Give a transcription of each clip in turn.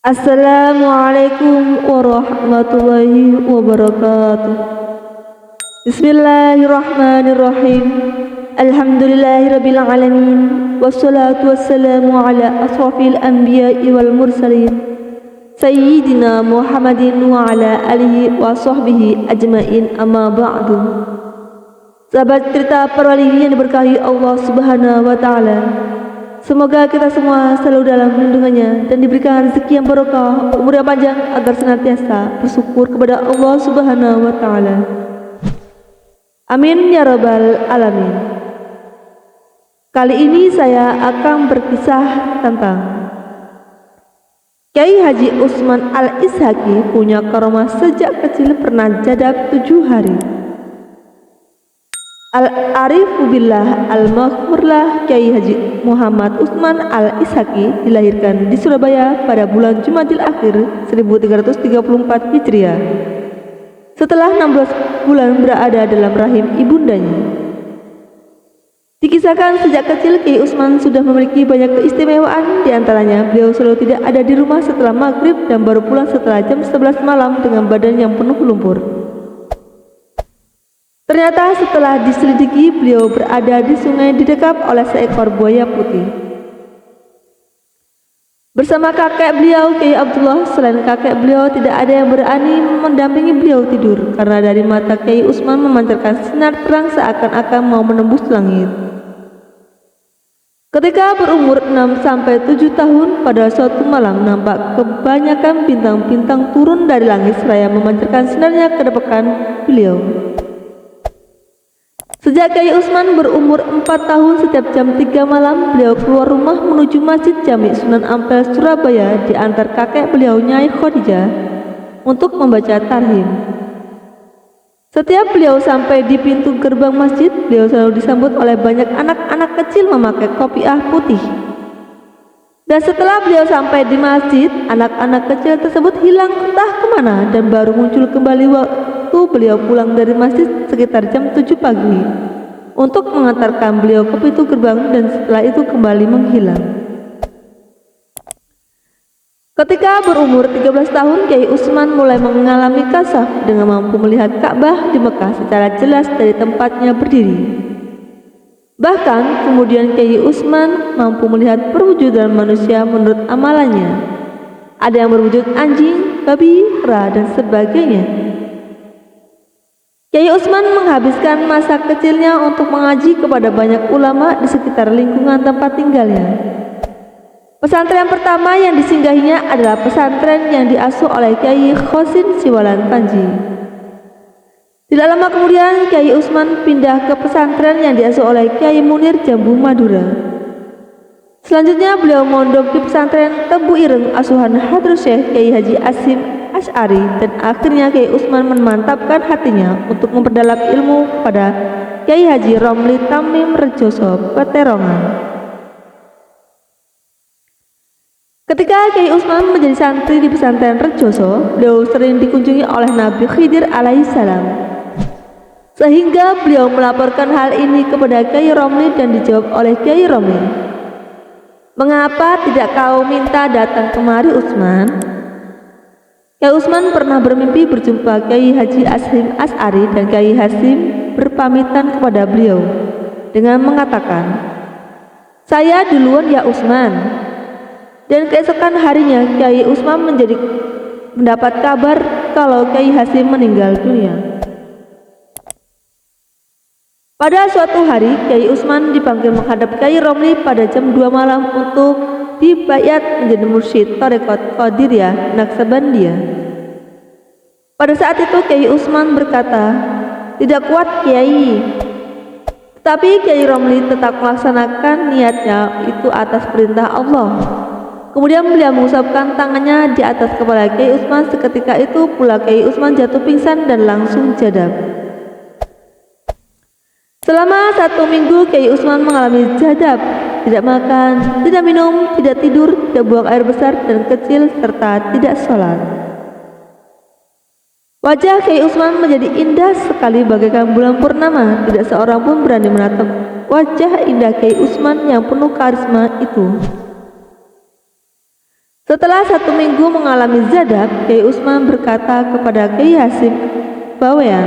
Assalamualaikum warahmatullahi wabarakatuh. Bismillahirrahmanirrahim. Alhamdulillahirabbil alamin. Wassalatu wassalamu ala asrafil anbiya'i wal mursalin Sayyidina Muhammadin wa ala alihi wa sahbihi ajmain, amma ba'du. Sahabat cerita para wali yang diberkahi Allah Subhanahu wa taala, semoga kita semua selalu dalam lindungannya dan diberikan rezeki yang barokah, umur yang panjang agar senantiasa bersyukur kepada Allah Subhanahu wa taala. Amin ya rabbal alamin. Kali ini saya akan berkisah tentang Kyai Haji Usman Al-Ishaqi punya karomah sejak kecil pernah jadab 7 hari. Al-Arifu Billah Al-Maghfurlah Kyai Haji Muhammad Usman Al-Ishaqi dilahirkan di Surabaya pada bulan Jumadil Akhir 1334 Hijriah, setelah 16 bulan berada dalam rahim ibundanya. Dikisahkan sejak kecil Kyai Usman sudah memiliki banyak keistimewaan. Di antaranya beliau selalu tidak ada di rumah setelah maghrib dan baru pulang setelah jam 11 malam dengan badan yang penuh lumpur. Ternyata setelah diselidiki, beliau berada di sungai didekap oleh seekor buaya putih. Bersama kakek beliau, Kyai Abdullah, selain kakek beliau tidak ada yang berani mendampingi beliau tidur, karena dari mata Kyai Usman memancarkan sinar terang seakan-akan mau menembus langit. Ketika berumur 6-7 tahun, pada suatu malam nampak kebanyakan bintang-bintang turun dari langit seraya memancarkan sinarnya ke depan beliau. Sejak Kyai Usman berumur 4 tahun, setiap jam 3 malam beliau keluar rumah menuju Masjid Jami Sunan Ampel Surabaya diantar kakek beliau Nyai Khadijah untuk membaca tarhim. Setiap beliau sampai di pintu gerbang masjid, beliau selalu disambut oleh banyak anak-anak kecil memakai kopiah putih. Dan setelah beliau sampai di masjid, anak-anak kecil tersebut hilang entah kemana dan baru muncul kembali waktu beliau pulang dari masjid sekitar jam 7 pagi untuk mengantarkan beliau ke pintu gerbang, dan setelah itu kembali menghilang. Ketika berumur 13 tahun, Kyai Usman mulai mengalami kasaf dengan mampu melihat Ka'bah di Mekah secara jelas dari tempatnya berdiri. Bahkan kemudian Kyai Usman mampu melihat perwujudan manusia menurut amalannya. Ada yang berwujud anjing, babi, kera, dan sebagainya. Kyai Usman menghabiskan masa kecilnya untuk mengaji kepada banyak ulama di sekitar lingkungan tempat tinggalnya. Pesantren pertama yang disinggahinya adalah pesantren yang diasuh oleh Kyai Khosin Siwalan Panji. Tidak lama kemudian Kyai Usman pindah ke pesantren yang diasuh oleh Kyai Munir Jambu Madura. Selanjutnya beliau mondok di pesantren Tebu Ireng asuhan Hadrah Syekh Kyai Haji Asim Asy'ari, dan akhirnya Kyai Usman memantapkan hatinya untuk memperdalam ilmu pada Kyai Haji Romli Tamim Rejoso Peterongan. Ketika Kyai Usman menjadi santri di pesantren Rejoso, beliau sering dikunjungi oleh Nabi Khidir alaihissalam, sehingga beliau melaporkan hal ini kepada Kyai Romli dan dijawab oleh Kyai Romli, "Mengapa tidak kau minta datang kemari, Usman?" Kyai Usman pernah bermimpi berjumpa Kyai Haji Asim Asy'ari, dan Kyai Hasim berpamitan kepada beliau dengan mengatakan, "Saya duluan ya Usman." Dan keesokan harinya Kyai Usman mendapat kabar kalau Kyai Hasim meninggal dunia. Pada suatu hari Kyai Usman dipanggil menghadap Kyai Romli pada jam 2 malam untuk dibayat menjadi mursyid Thariqat Qadiriyah Naqsabandiyah. Pada saat itu Kyai Usman berkata, "Tidak kuat Kyai." Tetapi Kyai Romli tetap melaksanakan niatnya itu atas perintah Allah. Kemudian beliau mengusapkan tangannya di atas kepala Kyai Usman. Seketika itu pula Kyai Usman jatuh pingsan dan langsung jadab. Selama 1 minggu Kyai Usman mengalami jadab, tidak makan, tidak minum, tidak tidur, tidak buang air besar dan kecil, serta tidak sholat. Wajah Kyai Usman menjadi indah sekali bagaikan bulan purnama. Tidak seorang pun berani menatap wajah indah Kyai Usman yang penuh karisma itu. Setelah 1 minggu mengalami zadab, Kiai Utsman berkata kepada Kiai Hasim Bawean,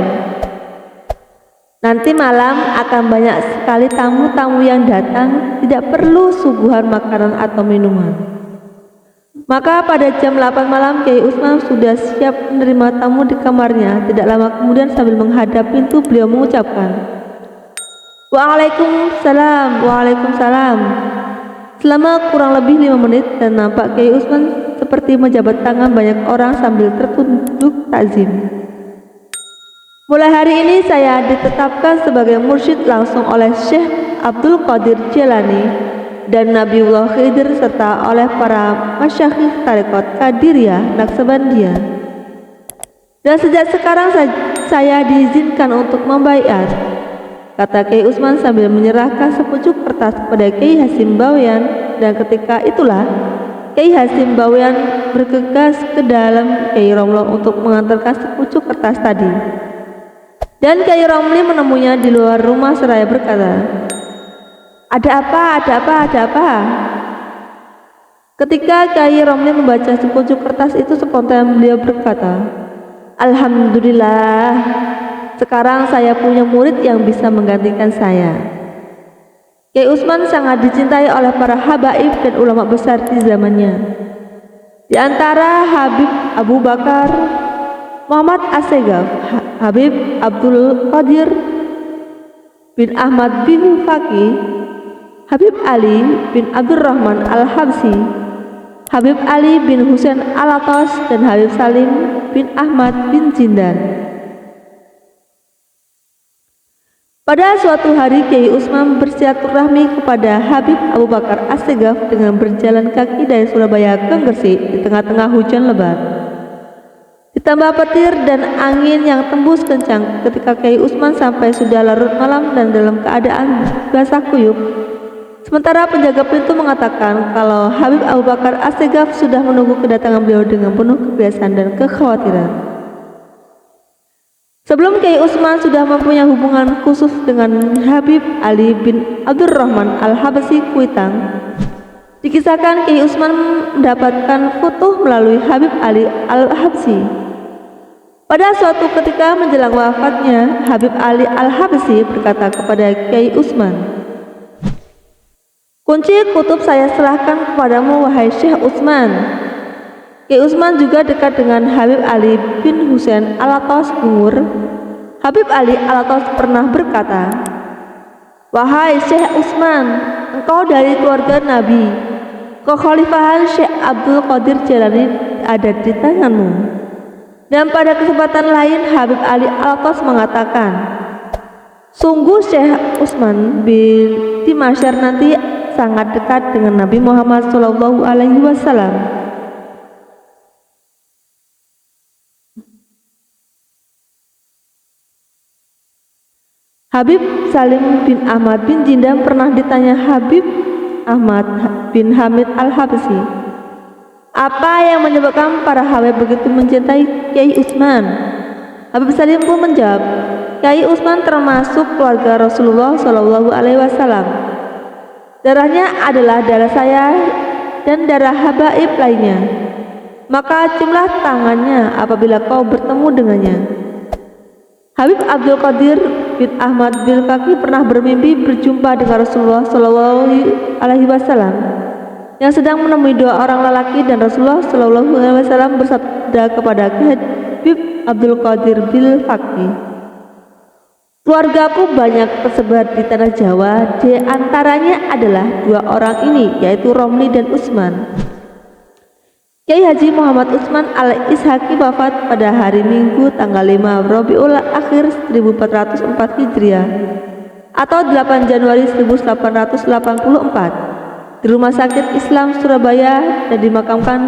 nanti malam akan banyak sekali tamu-tamu yang datang, tidak perlu suguhan makanan atau minuman. Maka pada jam 8 malam Kiai Utsman sudah siap menerima tamu di kamarnya. Tidak lama kemudian sambil menghadap pintu beliau mengucapkan, Waalaikumsalam, Waalaikumsalam. Selama kurang lebih 5 menit dan nampak Kiai Utsman seperti menjabat tangan banyak orang sambil tertunduk takzim. Mulai hari ini saya ditetapkan sebagai mursyid langsung oleh Syekh Abdul Qadir Jailani dan Nabiullah Khidir serta oleh para masyayikh tarekat Qadiriyah Naqsabandiyah. Dan sejak sekarang saya diizinkan untuk membaiat, kata Kiai Utsman sambil menyerahkan sepucuk kertas kepada Kiai Hasim Bawean. Dan ketika itulah Kiai Hasim Bawean bergegas ke dalam Kiai Romli untuk mengantarkan sepucuk kertas tadi. Dan Kiai Romli menemuinya di luar rumah seraya berkata, Ada apa? Ada apa? Ada apa? Ketika Kiai Romli membaca sepucuk kertas itu, spontan beliau berkata, Alhamdulillah, sekarang saya punya murid yang bisa menggantikan saya. Kiai Utsman sangat dicintai oleh para habaib dan ulama besar di zamannya. Di antara Habib Abu Bakar Muhammad Assegaf, Habib Abdul Qadir bin Ahmad bin Faqih, Habib Ali bin Abdurrahman Al-Habsi, Habib Ali bin Husain Al-Atas, dan Habib Salim bin Ahmad bin Jindan. Pada suatu hari Kiai Utsman bersilaturahmi kepada Habib Abu Bakar Assegaf dengan berjalan kaki dari Surabaya ke Gresik di tengah-tengah hujan lebat. Ditambah petir dan angin yang tembus kencang ketika Kiai Utsman sampai sudah larut malam dan dalam keadaan basah kuyup. Sementara penjaga pintu mengatakan kalau Habib Abu Bakar Assegaf sudah menunggu kedatangan beliau dengan penuh kebiasaan dan kekhawatiran. Sebelum Kiai Utsman sudah mempunyai hubungan khusus dengan Habib Ali bin Abdurrahman Al-Habsi Kuitang. Dikisahkan Kiai Utsman mendapatkan futuh melalui Habib Ali Al-Habsi. Pada suatu ketika menjelang wafatnya, Habib Ali Al-Habsi berkata kepada Kiai Utsman, Kunci kutub saya serahkan kepadamu, wahai Syekh Utsman. Kiai Utsman juga dekat dengan Habib Ali bin Husain Al-Atas Bungur. Habib Ali Al-Atas pernah berkata, Wahai Syekh Utsman, engkau dari keluarga Nabi. Kekhalifahan Syekh Abdul Qadir Jailani ada di tanganmu. Dan pada kesempatan lain Habib Ali Al-Atas mengatakan, Sungguh Syekh Utsman bin di mahsyar nanti sangat dekat dengan Nabi Muhammad SAW. Habib Salim bin Ahmad bin Jindan pernah ditanya Habib Ahmad bin Hamid Al-Habsi, apa yang menyebabkan para Habib begitu mencintai Kiai Utsman? Habib Salim pun menjawab, Kiai Utsman termasuk keluarga Rasulullah SAW. Darahnya adalah darah saya dan darah habaib lainnya. Maka jumlah tangannya apabila kau bertemu dengannya. Habib Abdul Qadir bin Ahmad bin Faqih pernah bermimpi berjumpa dengan Rasulullah SAW yang sedang menemui 2 orang lelaki, dan Rasulullah SAW bersabda kepada Habib Abdul Qadir bin Faqih, keluargaku banyak tersebar di tanah Jawa, di antaranya adalah 2 orang ini, yaitu Romli dan Utsman. Kiai Haji Muhammad Utsman Al-Ishaqi wafat pada hari Minggu tanggal 5 Rabiul Akhir 1404 Hijriah atau 8 Januari 1884 di Rumah Sakit Islam Surabaya dan dimakamkan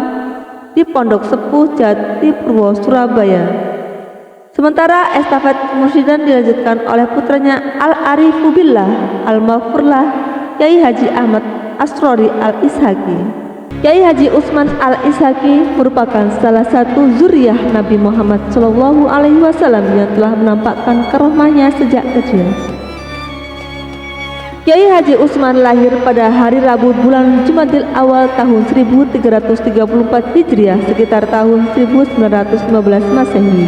di Pondok Sepuh Jati Purwo Surabaya. Sementara estafet kemursyidan dilanjutkan oleh putranya Al-Arifu Billah Al-Maghfurlah Kiai Haji Ahmad Asrori Al-Ishaqi. Kiai Haji Utsman Al-Ishaqi merupakan salah satu zuriyah Nabi Muhammad SAW yang telah menampakkan karomahnya sejak kecil. Kiai Haji Usman lahir pada hari Rabu bulan Jumadil Awal tahun 1334 Hijriah sekitar tahun 1915 Masehi.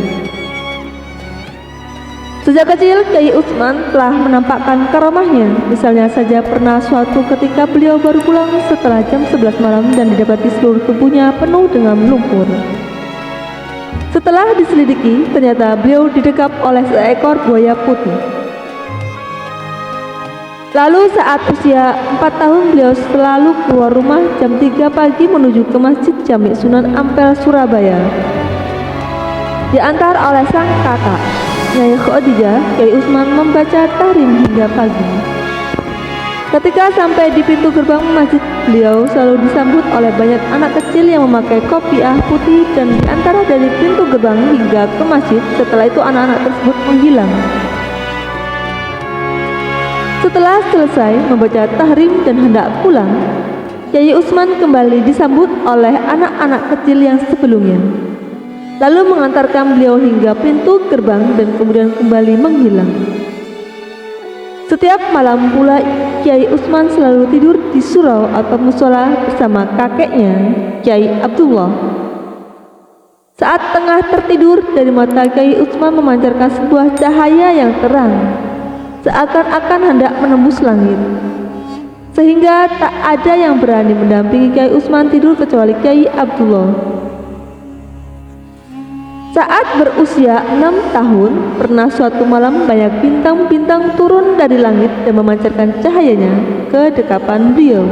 Sejak kecil Kiai Usman telah menampakkan karomahnya. Misalnya saja pernah suatu ketika beliau baru pulang setelah jam 11 malam dan didapati seluruh tubuhnya penuh dengan lumpur. Setelah diselidiki, ternyata beliau didekap oleh seekor buaya putih. Lalu saat usia 4 tahun beliau selalu keluar rumah jam 3 pagi menuju ke Masjid Jami Sunan Ampel, Surabaya. Diantar oleh sang kakak, Nyai Khadijah, Kiai Usman membaca tahrim hingga pagi. Ketika sampai di pintu gerbang masjid, beliau selalu disambut oleh banyak anak kecil yang memakai kopiah putih dan diantara dari pintu gerbang hingga ke masjid. Setelah itu anak-anak tersebut menghilang. Setelah selesai membaca tahrim dan hendak pulang, Kiai Usman kembali disambut oleh anak-anak kecil yang sebelumnya, lalu mengantarkan beliau hingga pintu gerbang dan kemudian kembali menghilang. Setiap malam pula Kiai Usman selalu tidur di surau atau musola bersama kakeknya, Kiai Abdullah. Saat tengah tertidur, dari mata Kiai Usman memancarkan sebuah cahaya yang terang, seakan-akan hendak menembus langit, sehingga tak ada yang berani mendampingi Kiai Usman tidur kecuali Kiai Abdullah. Saat berusia 6 tahun, pernah suatu malam banyak bintang-bintang turun dari langit dan memancarkan cahayanya ke dekapan beliau.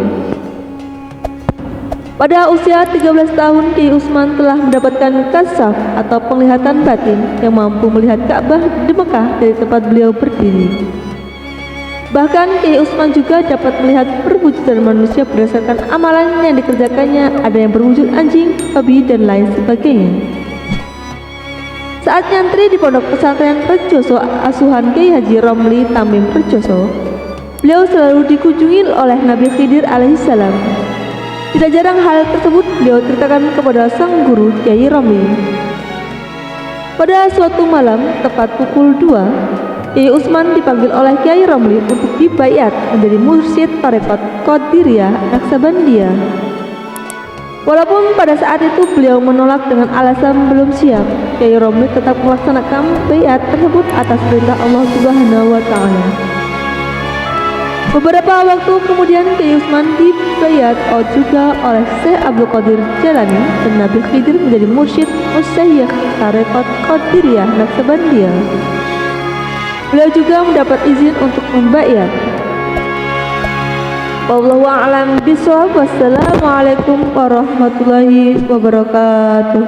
Pada usia 13 tahun, Kiai Usman telah mendapatkan kasaf atau penglihatan batin yang mampu melihat Ka'bah di Mekah dari tempat beliau berdiri. Bahkan Kiai Usman juga dapat melihat perwujudan manusia berdasarkan amalan yang dikerjakannya, ada yang berwujud anjing, babi, dan lain sebagainya. Saat nyantri di pondok pesantren Rejoso asuhan Kiai Haji Romli Tamim Rejoso, beliau selalu dikunjungi oleh Nabi Khidir alaihissalam. Tidak jarang hal tersebut beliau ceritakan kepada sang guru Kiai Romli. Pada suatu malam tepat pukul 2, Kiai Usman dipanggil oleh Kiai Romli untuk dibaiat menjadi mursyid tarekat Qadiriyah Naksabandiyah. Walaupun pada saat itu beliau menolak dengan alasan belum siap, Kiai Romli tetap melaksanakan baiat tersebut atas perintah Allah Subhanahu wa Ta'ala. Beberapa waktu kemudian Kiai Usman dibaiat juga oleh Syekh Abdul Qadir Jalani dan Nabi Khidir menjadi mursyid Musyayikh tarekat Qadiriyah Naksabandiyah. Beliau juga mendapat izin untuk membaiat. Wallahu a'lam bishawab. Wassalamualaikum warahmatullahi wabarakatuh.